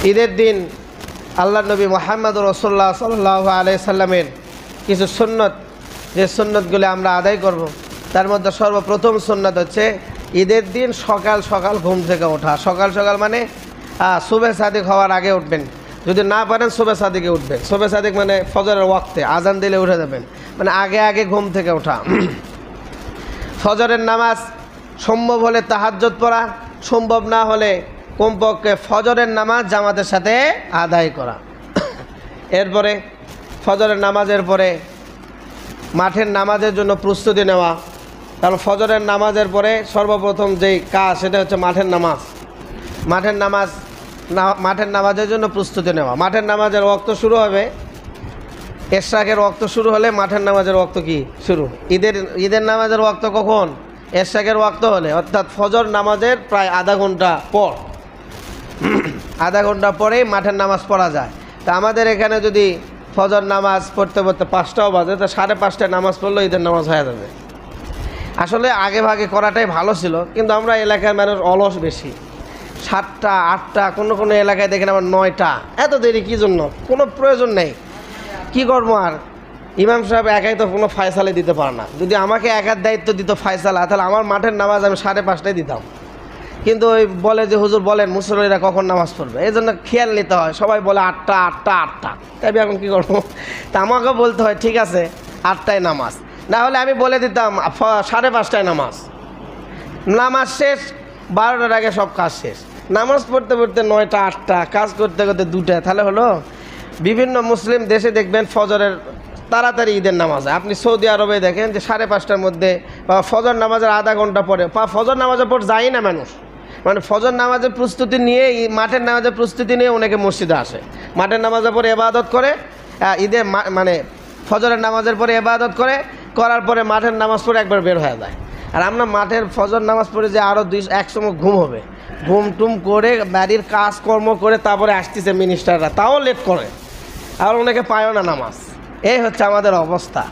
ঈদের দিন আল্লাহ নবী মুহাম্মদ রাসূলুল্লাহ সাল্লাল্লাহু আলাইহি সাল্লামের কিছু সুন্নত, যে সুন্নতগুলো আমরা আদায় করব। তার মধ্যে সর্বপ্রথম সুন্নত হচ্ছে ঈদের দিন সকাল সকাল ঘুম থেকে ওঠা। সকাল সকাল মানে সুবহে সাদিক হওয়ার আগে উঠবেন, যদি না পারেন সুবহে সাদিকে উঠবেন। সুবহে সাদিক মানে ফজরের ওয়াক্তে, আজান দিলে উঠে যাবেন, মানে আগে আগে ঘুম থেকে ওঠা। ফজরের নামাজ সম্ভব হলে তাহাজ্জুদ পড়া, সম্ভব না হলে কমপক্ষে ফজরের নামাজ জামাতের সাথে আদায় করা। এরপরে ফজরের নামাজের পরে মাঠের নামাজের জন্য প্রস্তুতি নেওয়া, কারণ ফজরের নামাজের পরে সর্বপ্রথম যেই কাজ সেটা হচ্ছে মাঠের নামাজ। মাঠের নামাজের জন্য প্রস্তুতি নেওয়া। মাঠের নামাজের ওয়াক্ত শুরু হবে, এশরাকের ওয়াক্ত শুরু হলে মাঠের নামাজের ওয়াক্ত কি শুরু? ঈদের নামাজের ওয়াক্ত কখন? এশরাকের ওয়াক্ত হলে, অর্থাৎ ফজর নামাজের প্রায় আধা ঘন্টা পর, আধা ঘন্টা পরেই মাঠের নামাজ পড়া যায়। তা আমাদের এখানে যদি ফজর নামাজ পড়তে পড়তে 5টাও বাজে, তো 5:30টায় নামাজ পড়লেও ঈদের নামাজ হয়ে যাবে। আসলে আগে ভাগে করাটাই ভালো ছিল, কিন্তু আমরা এলাকার মানুষ অলস বেশি। 7টা 8টা, কোনো কোনো এলাকায় দেখেন আবার 9টা। এত দেরি কী জন্য? কোনো প্রয়োজন নেই। কি করবো আর? ইমাম সাহেব একাই তো কোনো ফয়সালা দিতে পারে না। যদি আমাকে একার দায়িত্ব দিত ফয়সালা, তাহলে আমার মাঠের নামাজ আমি 5:30টায় দিতাম। কিন্তু ওই বলে যে হুজুর বলেন মুসল্লিরা কখন নামাজ পড়বে, এই জন্য খেয়াল নিতে হয়। সবাই বলে 8টা। তাই এখন কী করবো? তা আমাকে বলতে হয় ঠিক আছে 8টায় নামাজ, না হলে আমি বলে দিতাম 5:30টায় নামাজ। নামাজ শেষ, 12টার আগে সব কাজ শেষ। নামাজ পড়তে পড়তে 9টা 8টা, কাজ করতে করতে 2টা, তাহলে হলো। বিভিন্ন মুসলিম দেশে দেখবেন ফজরের তাড়াতাড়ি ঈদের নামাজ হয়। আপনি সৌদি আরবে দেখেন যে 5:30টার মধ্যে বা ফজর নামাজের আধা ঘন্টা পরে, ফজর নামাজের পর যায় না মানুষ, মানে ফজর নামাজের প্রস্তুতি নিয়ে, মাঠের নামাজের প্রস্তুতি নিয়ে অনেকে মসজিদে আসে। মাঠের নামাজের পরে ইবাদত করে, ঈদের মানে ফজরের নামাজের পরে ইবাদত করার পরে মাঠের নামাজ পড়ে একবার বের হয়ে যায়। আর আমরা মাঠের ফজর নামাজ পড়ে যে আরও 1 সময় ঘুম হবে, ঘুম টুম করে বাড়ির কাজকর্ম করে তারপরে আসতেছে মিনিস্টাররা, তাও লেট করে, আর অনেকে পায়ও না নামাজ। এই হচ্ছে আমাদের অবস্থা।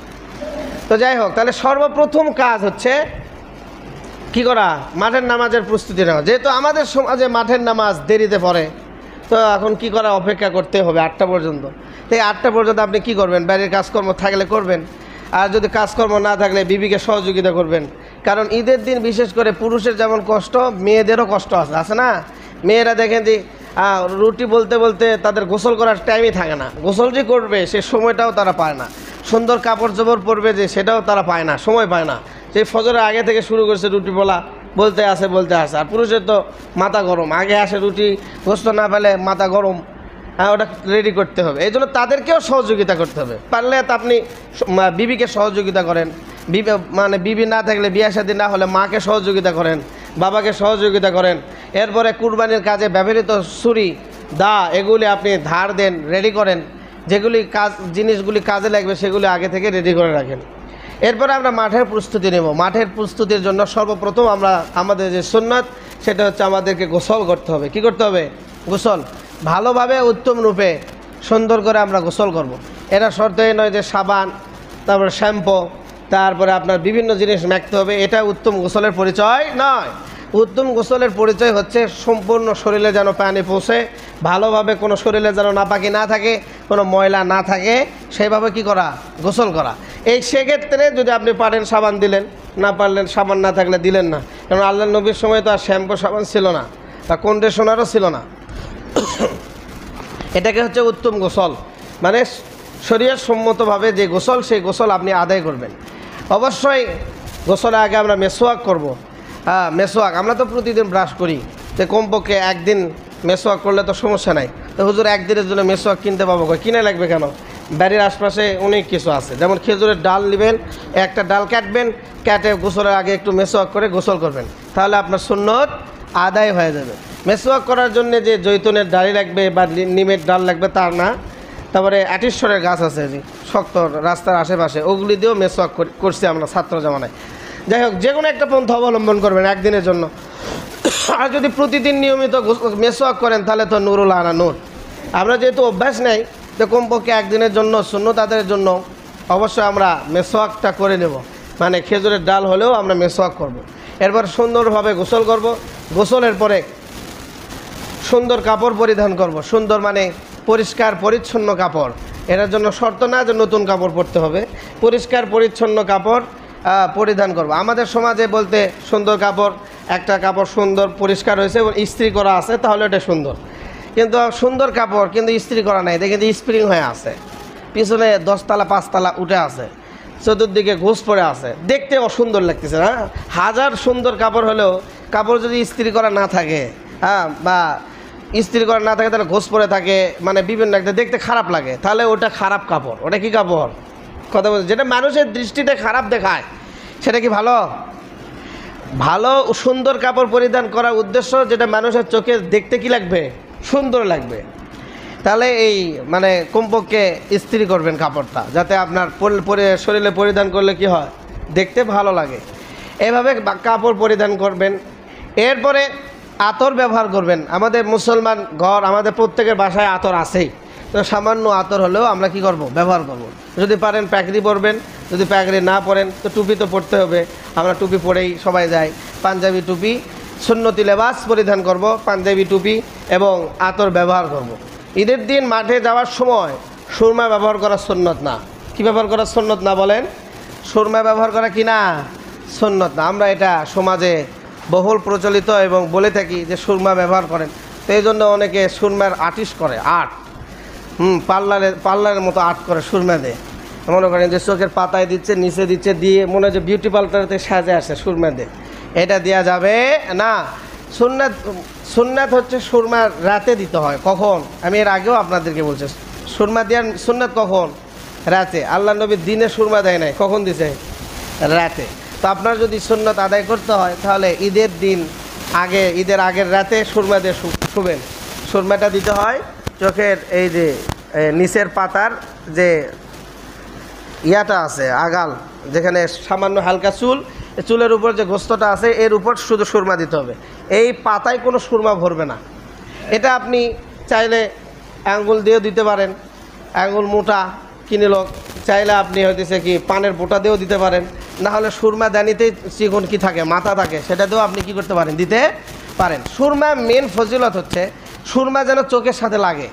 তো যাই হোক, তাহলে সর্বপ্রথম কাজ হচ্ছে কি করা? মাঠের নামাজের প্রস্তুতি নেওয়া। যেহেতু আমাদের সমাজে মাঠের নামাজ দেরিতে পড়ে, তো এখন কি করা? অপেক্ষা করতে হবে 8টা পর্যন্ত। তো এই 8টা পর্যন্ত আপনি কি করবেন? বাড়ির কাজকর্ম থাকলে করবেন, আর যদি কাজকর্ম না থাকলে বিবিকে সহযোগিতা করবেন। কারণ ঈদের দিন বিশেষ করে পুরুষের যেমন কষ্ট, মেয়েদেরও কষ্ট আছে না? মেয়েরা দেখেন যে রুটি বলতে বলতে তাদের গোসল করার টাইমই থাকে না। গোসল যে করবে সে সময়টাও তারা পায় না। সুন্দর কাপড় চোপড় পরবে যে, সেটাও তারা পায় না, সময় পায় না। সেই ফজরের আগে থেকে শুরু করছে রুটি বলতে আসে। আর পুরুষের তো মাথা গরম, আগে আসে রুটি, গোস্ত না পেলে মাথা গরম, ওটা রেডি করতে হবে। এই জন্য তাদেরকেও সহযোগিতা করতে হবে। পারলে তো আপনি বিবিকে সহযোগিতা করেন, মানে বিবি না থাকলে, বিয়ে শাদী না হলে মাকে সহযোগিতা করেন, বাবাকে সহযোগিতা করেন। এরপরে কুরবানির কাজে ব্যবহৃত ছুরি, দা, এগুলি আপনি ধার দেন, রেডি করেন। যেগুলি জিনিসগুলি কাজে লাগবে সেগুলি আগে থেকে রেডি করে রাখেন। এরপরে আমরা মাঠের প্রস্তুতি নেব। মাঠের প্রস্তুতির জন্য সর্বপ্রথম আমাদের যে সুন্নাত, সেটা হচ্ছে আমাদেরকে গোসল করতে হবে। কি করতে হবে? গোসল। ভালোভাবে উত্তম রূপে সুন্দর করে আমরা গোসল করব। এটা শর্তই নয় যে সাবান, তারপরে শ্যাম্পু, তারপরে আপনার বিভিন্ন জিনিস মাখতে হবে। এটা উত্তম গোসলের পরিচয় নয়। উত্তম গোসলের পরিচয় হচ্ছে সম্পূর্ণ শরীরে যেন পানি পৌঁছে, ভালোভাবে কোনো শরীরে যেন নাপাকি না থাকে, কোনো ময়লা না থাকে, সেইভাবে কি করা? গোসল করা। সেক্ষেত্রে যদি আপনি পারেন সাবান দিলেন, না পারলেন সাবান না থাকলে দিলেন না। কারণ আল্লাহ নবীর সময় তো আর শ্যাম্পু সাবান ছিল না, বা কন্ডিশনারও ছিল না। এটাকে হচ্ছে উত্তম গোসল, মানে শরীয়ত সম্মতভাবে যে গোসল, সেই গোসল আপনি আদায় করবেন। অবশ্যই গোসলের আগে আমরা মেসওয়াক করব। মেসওয়াক আমরা তো প্রতিদিন ব্রাশ করি, তো কমপক্ষে একদিন মেসওয়াক করলে তো সমস্যা নাই। তো হুজুর একদিনের জন্য মেসওয়াক কিনতে পাবো? কিনে লাগবে কেন? বাড়ির আশপাশে অনেক কিছু আছে। যেমন খেজুরের ডাল নেবেন, একটা ডাল কাটবেন, কেটে গোসলের আগে একটু মেসওয়াক করে গোসল করবেন, তাহলে আপনার সুন্নত আদায় হয়ে যাবে। মেসওয়াক করার জন্য যে জৈতুনের ডালি লাগবে বা নিমের ডাল লাগবে তা না। তারপরে আটিশ্বরের গাছ আছে যে শক্ত রাস্তার আশেপাশে, ওগুলি দিয়েও মেসওয়াক করছি আমরা ছাত্র জামানায়। যাই হোক, যে কোনো একটা পন্থা অবলম্বন করবেন একদিনের জন্য। আর যদি প্রতিদিন নিয়মিত মেসওয়াক করেন তাহলে তো নুরুল আনা নূর। আমরা যেহেতু অভ্যাস নেই, তো কমপক্ষে একদিনের জন্য সুন্নত আদায়ের জন্য অবশ্যই আমরা মেসওয়াকটা করে নেব। মানে খেজুরের ডাল হলেও আমরা মেসওয়াক করব। এরপর সুন্দরভাবে গোসল করব। গোসলের পরে সুন্দর কাপড় পরিধান করব। সুন্দর মানে পরিষ্কার পরিচ্ছন্ন কাপড়। এটার জন্য শর্ত না যে নতুন কাপড় পরতে হবে, পরিষ্কার পরিচ্ছন্ন কাপড় পরিধান করব। আমাদের সমাজে বলতে সুন্দর কাপড়, একটা কাপড় সুন্দর পরিষ্কার হয়েছে এবং ইস্ত্রি করা আছে তাহলে এটা সুন্দর। কিন্তু সুন্দর কাপড় কিন্তু ইস্ত্রি করা নাই, দেখে কিন্তু স্প্রিং হয়ে আছে, পিছনে 10 তলা 5 তলা উঠে আছে, চতুর্দিকে ঘুষ পড়ে আছে, দেখতে অসুন্দর লাগতেছে না। হাজার সুন্দর কাপড় হলেও কাপড় যদি ইস্ত্রি করা না থাকে, হ্যাঁ, বা ইস্ত্রি করা না থাকে, তাহলে ঘোষ পরে থাকে, মানে বিভিন্ন একটা দেখতে খারাপ লাগে, তাহলে ওটা খারাপ কাপড়। ওটা কি কাপড়? কথা বলছে, যেটা মানুষের দৃষ্টিতে খারাপ দেখায় সেটা কি ভালো? ভালো সুন্দর কাপড় পরিধান করার উদ্দেশ্য যেটা মানুষের চোখে দেখতে কি লাগবে? সুন্দর লাগবে। তাহলে এই মানে কমপক্ষে ইস্ত্রি করবেন কাপড়টা, যাতে আপনার শরীরে পরিধান করলে কি হয়, দেখতে ভালো লাগে। এভাবে কাপড় পরিধান করবেন। এরপরে আতর ব্যবহার করবেন। আমাদের মুসলমান ঘর, আমাদের প্রত্যেকের বাসায় আতর আছেই, তো সামান্য আতর হলেও আমরা কি করব? ব্যবহার করব। যদি পারেন প্যাকরি পরবেন, যদি প্যাকরি না পরেন তো টুপি তো পরতে হবে। আমরা টুপি পরেই সবাই যাই, পাঞ্জাবি টুপি, সুন্নতি লেবাস পরিধান করব, পাঞ্জাবি টুপি এবং আতর ব্যবহার করব। ঈদের দিন মাঠে যাওয়ার সময় সুরমা ব্যবহার করা সুন্নত না। কি ব্যবহার করা সুন্নত না বলেন? সুরমা ব্যবহার করা কি না? সুন্নত না। আমরা এটা সমাজে বহুল প্রচলিত এবং বলে থাকি যে সুরমা ব্যবহার করেন, তো এই জন্য অনেকে সুরমার আর্টিস্ট করে, আর্ট, পার্লারের মতো আর্ট করে সুরমা দিয়ে। মনে করেন যে চোখের পাতায় দিচ্ছে, নিচে দিচ্ছে, দিয়ে মনে হয় যে বিউটি পার্লারতে সাজে আসে সুরমা দিয়ে। এটা দেওয়া যাবে না। সুন্নাত হচ্ছে সুরমা রাতে দিতে হয়। কখন? আমি এর আগেও আপনাদেরকে বলছি, সুরমা দেওয়ার সুন্নাত কখন? রাতে। আল্লাহ নবী দিনে সুরমা দেয় নাই, কখন দিছে? রাতে। তো আপনার যদি সুন্নাত আদায় করতে হয় তাহলে ঈদের দিন আগে, ঈদের আগের রাতে সুরমা দিয়ে শুবেন। সুরমাটা দিতে হয় চোখের এই যে নিচের পাতার যে ইয়াটা আছে, আগাল, যেখানে সামান্য হালকা চুল, চুলের উপর যে গোস্তটা আছে এর উপর শুধু সুরমা দিতে হবে। এই পাতায় কোনো সুরমা ভরবে না। এটা আপনি চাইলে আঙ্গুল দিয়েও দিতে পারেন, আঙ্গুল মোটা কিনে লোক, চাইলে আপনি হইতেছে কি পানের বোটা দিয়েও দিতে পারেন, না হলে সুরমা দানিতেই চিকন কি থাকে, মাথা থাকে, সেটা দিয়েও আপনি কি করতে পারেন, দিতে পারেন। সুরমা মেন ফজিলত হচ্ছে সুরমা যেন চোখের সাথে লাগে।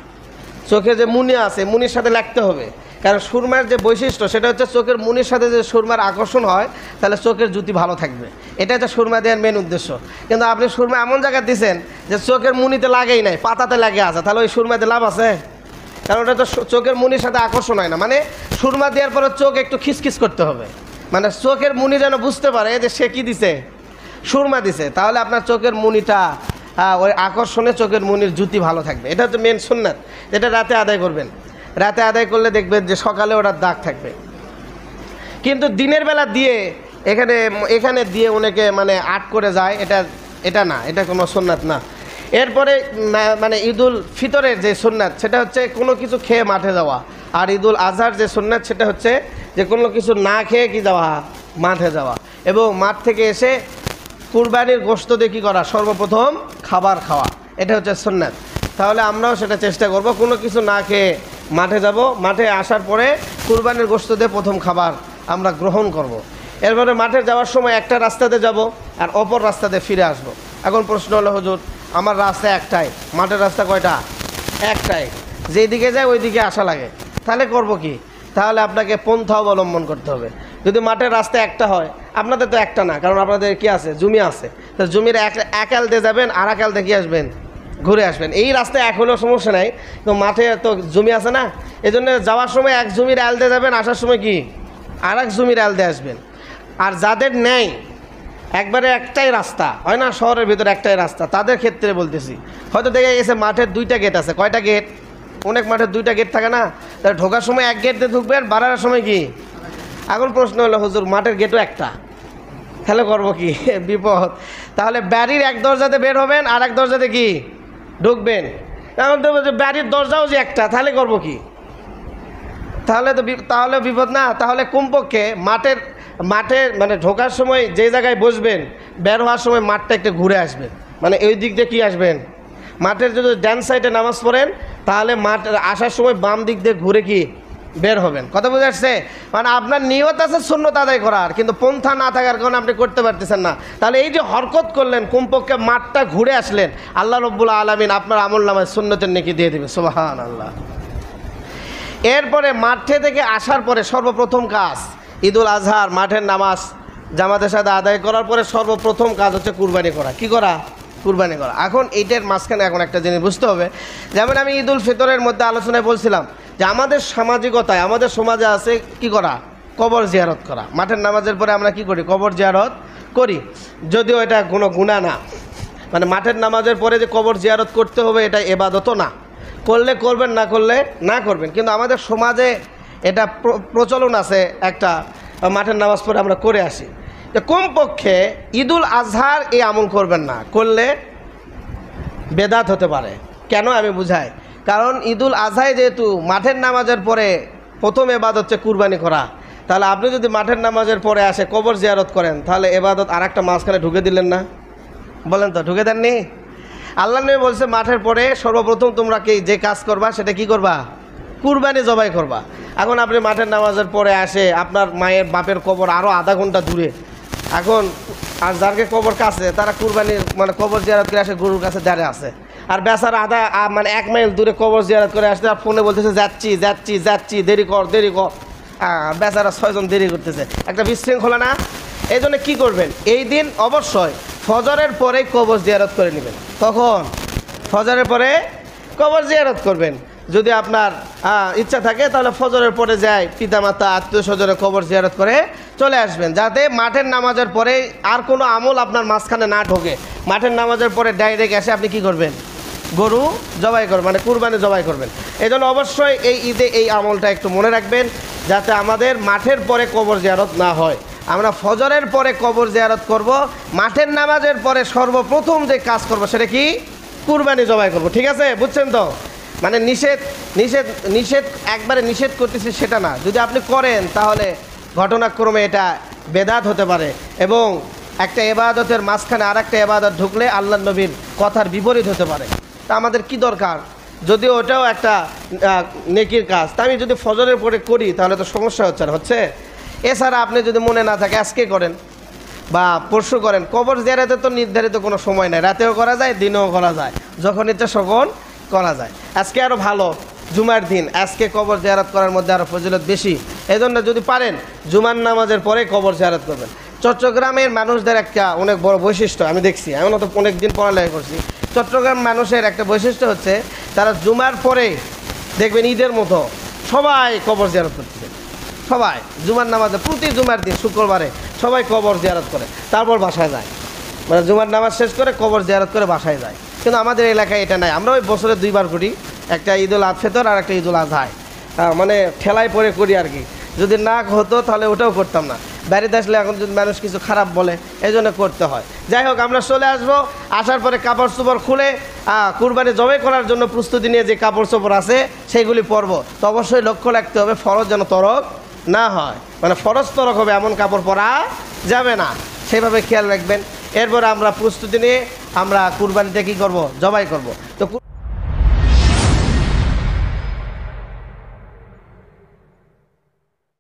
চোখে যে মুনি আছে, মুনির সাথে লাগতে হবে। কারণ সুরমার যে বৈশিষ্ট্য সেটা হচ্ছে চোখের মুনির সাথে যে সুরমার আকর্ষণ হয়, তাহলে চোখের জ্যোতি ভালো থাকবে। এটা হচ্ছে সুরমা দেওয়ার মেন উদ্দেশ্য। কিন্তু আপনি সুরমা এমন জায়গায় দিচ্ছেন যে চোখের মুনিতে লাগেই নাই, পাতাতে লাগে আছে, তাহলে ওই সুরমাতে লাভ আছে? কারণ ওটা তো চোখের মুনির সাথে আকর্ষণ হয় না। মানে সুরমা দেওয়ার পরে চোখ একটু খিসখিস করতে হবে, মানে চোখের মুনি যেন বুঝতে পারে যে সে কী দিছে, সুরমা দিছে, তাহলে আপনার চোখের মুনিটা ওই আকর্ষণে চোখের মুনির জ্যোতি ভালো থাকবে। এটা হচ্ছে মেন সুন্নাত, যেটা রাতে আদায় করবেন। রাতে আদায় করলে দেখবেন যে সকালে ওটার দাগ থাকবে। কিন্তু দিনের বেলা দিয়ে এখানে দিয়ে অনেকে মানে আট করে যায়, এটা না, এটা কোনো সুন্নাত না। এরপরে মানে ঈদুল ফিতরের যে সুন্নাত সেটা হচ্ছে কোনো কিছু খেয়ে মাঠে যাওয়া, আর ঈদুল আজহার যে সুন্নাত সেটা হচ্ছে যে কোনো কিছু না খেয়ে কি যাওয়া, মাঠে যাওয়া। এবং মাঠ থেকে এসে কুরবানির গোশত দিয়ে কী করা, সর্বপ্রথম খাবার খাওয়া, এটা হচ্ছে সুন্নাত। তাহলে আমরাও সেটা চেষ্টা করব, কোনো কিছু না খেয়ে মাঠে যাব, মাঠে আসার পরে কুরবানির গোশত দিয়ে প্রথম খাবার আমরা গ্রহণ করব। এরপরে মাঠে যাওয়ার সময় একটা রাস্তাতে যাব আর অপর রাস্তাতে ফিরে আসব। এখন প্রশ্ন হলো, হুজুর আমার রাস্তা একটাই, মাঠের রাস্তা কয়টা? একটাই, যেই দিকে যায় ওই দিকে আসা লাগে, তাহলে করব কি? তাহলে আপনাকে পন্থা অবলম্বন করতে হবে। যদি মাঠের রাস্তা একটা হয়, আপনাদের তো একটা না, কারণ আপনাদের কি আছে, জমি আছে, তো জমির এক আল দিয়ে যাবেন, আর এক আল দিয়ে কি আসবেন, ঘুরে আসবেন। এই রাস্তায় এক হলেও সমস্যা নাই, তো মাঠে তো জমি আছে না, এই জন্য যাওয়ার সময় এক জমির আল দিয়ে যাবেন, আসার সময় কি আর এক জমির আল দিয়ে আসবেন। আর যাদের নেই, একবারে একটাই রাস্তা হয় না, শহরের ভিতরে একটাই রাস্তা, তাদের ক্ষেত্রে বলতেছি। হয়তো দেখে গেছে মাঠের 2টা গেট আছে, কয়টা গেট? অনেক মাঠের 2টা গেট থাকে না, তাহলে ঢোকার সময় এক গেট দিয়ে ঢুকবেন, বাড়ার সময় কি? এখন প্রশ্ন হলো, হুজুর মাঠের গেটও একটা, তাহলে করবো কি? বিপদ। তাহলে বাড়ির এক দরজাতে বের হবেন, আর এক দরজাতে কি ঢুকবেন। এখন তো বাড়ির দরজাও যে একটা, তাহলে করবো কি? তাহলে বিপদ না। তাহলে কমপক্ষে মাঠে মানে ঢোকার সময় যে জায়গায় বসবেন, বের হওয়ার সময় মাঠটা একটু ঘুরে আসবেন, মানে এই দিক দিয়ে কী আসবেন, মাঠের যদি ডান সাইডে নামাজ পড়েন তাহলে মাঠ আসার সময় বাম দিক দিয়ে ঘুরে কি বের হবেন। কথা বুঝে আসছে? মানে আপনার নিয়ত আছে সুন্নত আদায় করার, কিন্তু পন্থা না থাকার কারণে আপনি করতে পারতেছেন না। তাহলে এই যে হরকত করলেন, কমপক্ষে মাঠটা ঘুরে আসলেন, আল্লাহ রাব্বুল আলামিন আপনার আমল নামায় সুন্নতের নেকি দিয়ে দেবে। সুবহানাল্লাহ। এরপরে মাঠে থেকে আসার পরে সর্বপ্রথম কাজ ঈদুল আজহার মাঠের নামাজ জামাতের সাথে আদায় করার পরে সর্বপ্রথম কাজ হচ্ছে কুরবানি করা। কি করা? কুরবানি করা। এখন এইটার মাঝখানে এখন একটা জিনিস বুঝতে হবে, যেমন আমি ঈদুল ফিতরের মধ্যে আলোচনায় বলছিলাম যে আমাদের সামাজিকতায় আমাদের সমাজে আছে কি করা? কবর জিয়ারত করা। মাঠের নামাজের পরে আমরা কি করি? কবর জিয়ারত করি। যদিও এটা কোনো গুনাহ না, মানে মাঠের নামাজের পরে যে কবর জিয়ারত করতে হবে এটা ইবাদতও না, করলে করবেন, না করলে না করবেন, কিন্তু আমাদের সমাজে এটা প্রচলন আছে একটা, মাঠের নামাজ পড়ে আমরা করে আসি। যে কমপক্ষে ঈদুল আজহার এই আমল করবেন না, করলে বেদাত হতে পারে। কেন আমি বুঝাই, কারণ ঈদুল আজহায় যেহেতু মাঠের নামাজের পরে প্রথম এবাদত হচ্ছে কুরবানি করা, তাহলে আপনি যদি মাঠের নামাজের পরে আসে কবর জিয়ারত করেন, তাহলে এবাদত আর একটা মাঝখানে ঢুকে দিলেন না? বলেন তো, ঢুকে দেননি? আল্লাহ নবী বলছে মাঠের পরে সর্বপ্রথম তোমরা কি যে কাজ করবা সেটা কি করবা? কুরবানি জবাই করবা। এখন আপনি মাঠের নামাজের পরে আসে আপনার মায়ের বাপের কবর আরও আধা ঘন্টা দূরে, এখন আর যারকে কবর কাছে তারা কুরবানি মানে কবর জিয়ারত করে আসে গরুর কাছে দাঁড়িয়ে আছে, আর বেচারা আধা মানে 1 মাইল দূরে কবর জিয়ারত করে আসতে আর ফোনে বলতেছে যাচ্ছি যাচ্ছি যাচ্ছি, দেরি কর দেরি কর। বেচারা 6 জন দেরি করতেছে, একটা বিশৃঙ্খলা না? এই জন্য কী করবেন, এই দিন অবশ্যই ফজরের পরে কবর জিয়ারত করে নেবেন। তখন ফজরের পরে কবর জিয়ারত করবেন। যদি আপনার ইচ্ছা থাকে তাহলে ফজরের পরে যায় পিতামাতা আত্মীয় স্বজনের কবর জিয়ারত করে চলে আসবেন, যাতে মাঠের নামাজের পরে আর কোনো আমল আপনার মাঝখানে না ঢোকে। মাঠের নামাজের পরে ডাইরেক্ট এসে আপনি কি করবেন? গরু জবাই করবেন, মানে কুরবানি জবাই করবেন। এই জন্য অবশ্যই এই ঈদে এই আমলটা একটু মনে রাখবেন, যাতে আমাদের মাঠের পরে কবর জিয়ারত না হয়। আমরা ফজরের পরে কবর জিয়ারত করব, মাঠের নামাজের পরে সর্বপ্রথম যে কাজ করব সেটা কি? কুরবানি জবাই করব। ঠিক আছে, বুঝছেন তো? মানে নিষেধ নিষেধ নিষেধ একবারে নিষেধ করতেছি সেটা না, যদি আপনি করেন তাহলে ঘটনাক্রমে এটা বেদাত হতে পারে, এবং একটা এবাদতের মাঝখানে আর একটা এবাদত ঢুকলে আল্লাহ নবীর কথার বিপরীত হতে পারে। তা আমাদের কি দরকার? যদিও ওটাও একটা নেকির কাজ, তা আমি যদি ফজরের পরে করি তাহলে তো সমস্যা হচ্ছে না, হচ্ছে। এছাড়া আপনি যদি মনে না থাকে আজকে করেন বা পরশু করেন। কবর জিয়ারতে তো নির্ধারিত কোনো সময় নাই, রাতেও করা যায়, দিনেও করা যায়, যখন ইচ্ছা তখন করা যায়। আজকে আরও ভালো, জুমার দিন, আজকে কবর জিয়ারত করার মধ্যে আরও ফজিলত বেশি। এই জন্য যদি পারেন জুমার নামাজের পরে কবর জিয়ারত করবেন। চট্টগ্রামের মানুষদের একটা অনেক বড় বৈশিষ্ট্য আমি দেখছি, এমনও তো অনেক দিন পড়ালেখা করছি। চট্টগ্রাম মানুষের একটা বৈশিষ্ট্য হচ্ছে তারা জুমার পরে দেখবেন ঈদের মতো সবাই কবর জিয়ারত করতেছে। সবাই জুমার নামাজে প্রতি জুমার দিন শুক্রবারে সবাই কবর জিয়ারত করে, তারপর বাসায় যায়। মানে জুমার নামাজ শেষ করে কবর জিয়ারত করে বাসায় যায়। কিন্তু আমাদের এলাকায় এটা নাই। আমরা ওই বছরে 2 বার করি, একটা ঈদুল ফিতর আর একটা ঈদুল আজহায়, মানে ঠেলায় পরে করি আর কি। যদি না হতো তাহলে ওটাও করতাম না। বাড়িতে আসলে এখন যদি মানুষ কিছু খারাপ বলে এই জন্য করতে হয়। যাই হোক, আমরা চলে আসবো, আসার পরে কাপড় চোপড় খুলে কুরবানি জবাই করার জন্য প্রস্তুতি নিয়ে যে কাপড় চোপড় আছে সেগুলি পরবো। তো অবশ্যই লক্ষ্য রাখতে হবে ফরজ যেন তরক না হয়, মানে ফরজ তরক হবে এমন কাপড় পরা যাবে না, সেভাবে খেয়াল রাখবেন। এরপরে আমরা প্রস্তুতি নিয়ে আমরা কুরবানিতে কী করবো? জবাই করব। তো